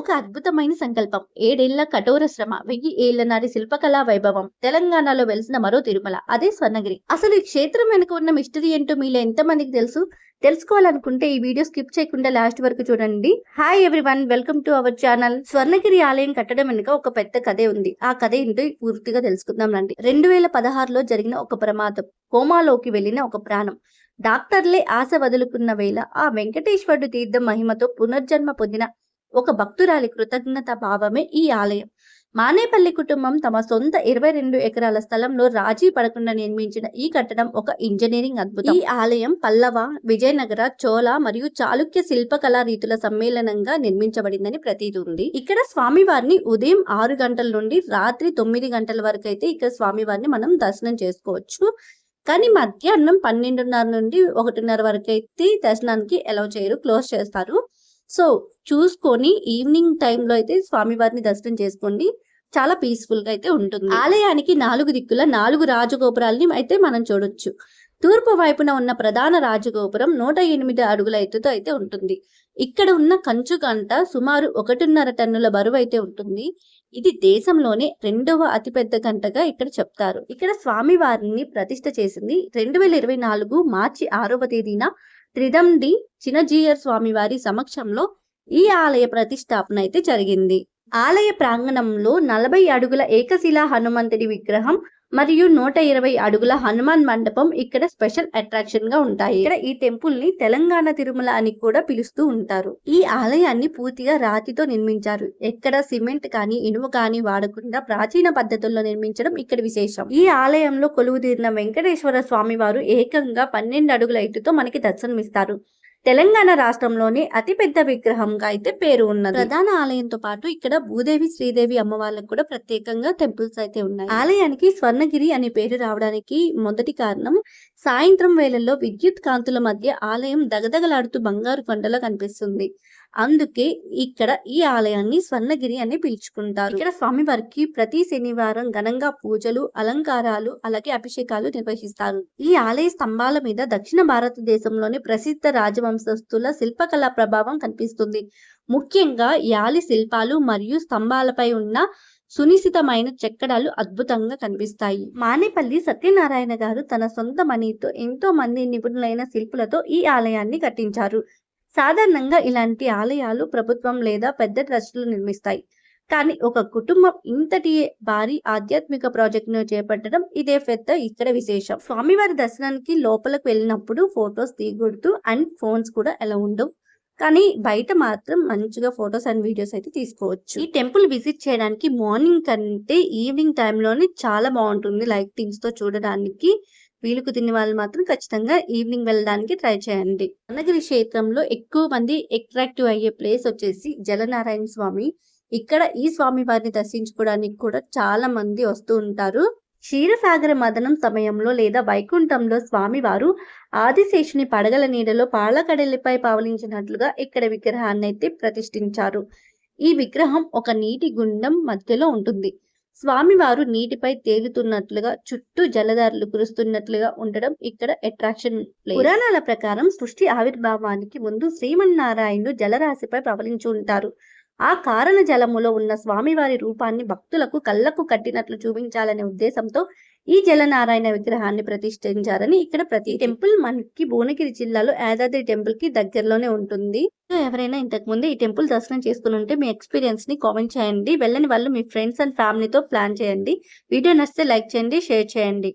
ఒక అద్భుతమైన సంకల్పం. ఏడేళ్ల కఠోర శ్రమ, 1000 ఏళ్ల నాటి శిల్పకళా వైభవం. తెలంగాణలో వెలిసిన మరో తిరుమల. అదే స్వర్ణగిరి. అసలు ఈ క్షేత్రం వెనుక ఉన్న మిస్టరీ ఏంటో మీలో ఎంతమందికి తెలుసు? తెలుసుకోవాలనుకుంటే ఈ వీడియో స్కిప్ చేయకుండా లాస్ట్ వరకు చూడండి. Hi everyone, welcome to our channel. Swarnagiri ఆలయం కట్టడం వెనుక ఒక పెద్ద కథే ఉంది. ఆ కథ ఏంటో పూర్తిగా తెలుసుకుందాం రండి. 2016లో జరిగిన ఒక ప్రమాదం, కోమాలోకి వెళ్లిన ఒక ప్రాణం. డాక్టర్లే ఆశ వదులుకున్న వేళ ఆ వెంకటేశ్వరుడు తీర్థం మహిమతో పునర్జన్మ పొందిన ఒక భక్తురాలి కృతజ్ఞత భావమే ఈ ఆలయం. మానేపల్లి కుటుంబం తమ సొంత 22 ఎకరాల స్థలంలో రాజీ పడకుండా నిర్మించిన ఈ కట్టడం ఒక ఇంజనీరింగ్ అద్భుతం. ఈ ఆలయం పల్లవ, విజయనగర, చోళ మరియు చాళుక్య శిల్పకళా రీతుల సమ్మేళనంగా నిర్మించబడిందని ప్రతీతి ఉంది. ఇక్కడ స్వామివారిని ఉదయం 6 గంటల నుండి రాత్రి 9 గంటల వరకు అయితే ఇక్కడ స్వామివారిని మనం దర్శనం చేసుకోవచ్చు. కానీ మధ్యాహ్నం 12:30 నుండి 1:30 వరకు అయితే దర్శనానికి అలౌ చేయరు, క్లోజ్ చేస్తారు. సో చూసుకొని ఈవినింగ్ టైంలో అయితే స్వామివారిని దర్శనం చేసుకోండి. చాలా పీస్ఫుల్ గా అయితే ఉంటుంది. ఆలయానికి 4 దిక్కుల 4 రాజగోపురాలని అయితే మనం చూడొచ్చు. తూర్పు వైపున ఉన్న ప్రధాన రాజగోపురం 108 అడుగుల ఎత్తుతో అయితే ఉంటుంది. ఇక్కడ ఉన్న కంచు గంట సుమారు 1.5 టన్నుల బరువు అయితే ఉంటుంది. ఇది దేశంలోనే 2వ అతిపెద్ద గంటగా ఇక్కడ చెప్తారు. ఇక్కడ స్వామివారిని ప్రతిష్ఠ చేసింది 2024 మార్చి 6వ తేదీన త్రిదండి చినజీయర్ స్వామివారి సమక్షంలో ఈ ఆలయ ప్రతిష్టాపన అయితే జరిగింది. ఆలయ ప్రాంగణంలో 40 అడుగుల ఏకశిలా హనుమంతుడి విగ్రహం మరియు 120 అడుగుల హనుమాన్ మండపం ఇక్కడ స్పెషల్ అట్రాక్షన్ గా ఉంటాయి. ఇక్కడ ఈ టెంపుల్ ని తెలంగాణ తిరుమల అని కూడా పిలుస్తూ ఉంటారు. ఈ ఆలయాన్ని పూర్తిగా రాతితో నిర్మించారు. ఎక్కడ సిమెంట్ కానీ ఇనుము కానీ వాడకుండా ప్రాచీన పద్ధతుల్లో నిర్మించడం ఇక్కడ విశేషం. ఈ ఆలయంలో కొలువుదీరిన వెంకటేశ్వర స్వామి వారు ఏకంగా 12 అడుగుల ఎత్తుతో మనకి దర్శనమిస్తారు. తెలంగాణ రాష్ట్రంలోని అతిపెద్ద విగ్రహంగా అయితే పేరు ఉన్నది. ప్రధాన ఆలయంతో పాటు ఇక్కడ భూదేవి, శ్రీదేవి అమ్మవార్లకు కూడా ప్రత్యేకంగా టెంపుల్స్ అయితే ఉన్నాయి. ఆలయానికి స్వర్ణగిరి అనే పేరు రావడానికి మొదటి కారణం, సాయంత్రం వేళల్లో విద్యుత్ కాంతుల మధ్య ఆలయం దగదగలాడుతూ బంగారు కొండలా కనిపిస్తుంది. అందుకే ఇక్కడ ఈ ఆలయాన్ని స్వర్ణగిరి అని పిలుచుకుంటారు. ఇక్కడ స్వామివారికి ప్రతి శనివారం ఘనంగా పూజలు, అలంకారాలు, అలాగే అభిషేకాలు నిర్వహిస్తారు. ఈ ఆలయ స్తంభాల మీద దక్షిణ భారతదేశంలోని ప్రసిద్ధ రాజవంశస్థుల శిల్పకళా ప్రభావం కనిపిస్తుంది. ముఖ్యంగా యాలి శిల్పాలు మరియు స్తంభాలపై ఉన్న సునిశితమైన చెక్కడాలు అద్భుతంగా కనిపిస్తాయి. మానేపల్లి సత్యనారాయణ గారు తన సొంత మనీతో ఎంతో మంది నిపుణులైన శిల్పులతో ఈ ఆలయాన్ని కట్టించారు. సాధారణంగా ఇలాంటి ఆలయాలు ప్రభుత్వం లేదా పెద్ద ట్రస్టులు నిర్మిస్తాయి. కానీ ఒక కుటుంబం ఇంతటి భారీ ఆధ్యాత్మిక ప్రాజెక్టును చేపట్టడం ఇదే పెద్ద ఇక్కడ విశేషం. స్వామివారి దర్శనానికి లోపలికి వెళ్ళినప్పుడు ఫొటోస్ తీయకూడదు అండ్ ఫోన్స్ కూడా ఎలా ఉండవు. కానీ బయట మాత్రం మంచిగా ఫొటోస్ అండ్ వీడియోస్ అయితే తీసుకోవచ్చు. ఈ టెంపుల్ విజిట్ చేయడానికి మార్నింగ్ కంటే ఈవినింగ్ టైంలోనే చాలా బాగుంటుంది. లైటింగ్స్ తో చూడడానికి వీలు కుదిరిన వాళ్ళు మాత్రం ఖచ్చితంగా ఈవినింగ్ వెళ్ళడానికి ట్రై చేయండి. స్వర్ణగిరి క్షేత్రంలో ఎక్కువ మంది అట్రాక్టివ్ అయ్యే ప్లేస్ వచ్చేసి జలనారాయణ స్వామి. ఇక్కడ ఈ స్వామి వారిని దర్శించుకోవడానికి కూడా చాలా మంది వస్తూ ఉంటారు. క్షీరసాగర మదనం సమయంలో లేదా వైకుంఠంలో స్వామివారు ఆదిశేషుని పడగల నీడలో పాలకడలిపై పవలించినట్లుగా ఇక్కడ విగ్రహాన్ని అయితే ప్రతిష్ఠించారు. ఈ విగ్రహం ఒక నీటి గుండం మధ్యలో ఉంటుంది. స్వామివారు నీటిపై తేలుతున్నట్లుగా, చుట్టూ జలధారలు కురుస్తున్నట్లుగా ఉండడం ఇక్కడ అట్రాక్షన్. పురాణాల ప్రకారం సృష్టి ఆవిర్భావానికి ముందు శ్రీమన్నారాయణుడు జలరాశిపై ప్రవలించి ఉంటారు. ఆ కారణ జలములో ఉన్న స్వామివారి రూపాన్ని భక్తులకు కళ్ళకు కట్టినట్లు చూపించాలనే ఉద్దేశంతో ఈ జలనారాయణ విగ్రహాన్ని ప్రతిష్ఠించారని ఇక్కడ ప్రతి టెంపుల్ మనకి భువనగిరి జిల్లాలో యాదాద్రి టెంపుల్ కి దగ్గరలోనే ఉంటుంది. ఎవరైనా ఇంతకు ముందు ఈ టెంపుల్ దర్శనం చేసుకుని ఉంటే మీ ఎక్స్పీరియన్స్ ని కామెంట్ చేయండి. వెళ్ళని వాళ్ళు మీ ఫ్రెండ్స్ అండ్ ఫ్యామిలీతో ప్లాన్ చేయండి. వీడియో నచ్చితే లైక్ చేయండి, షేర్ చేయండి.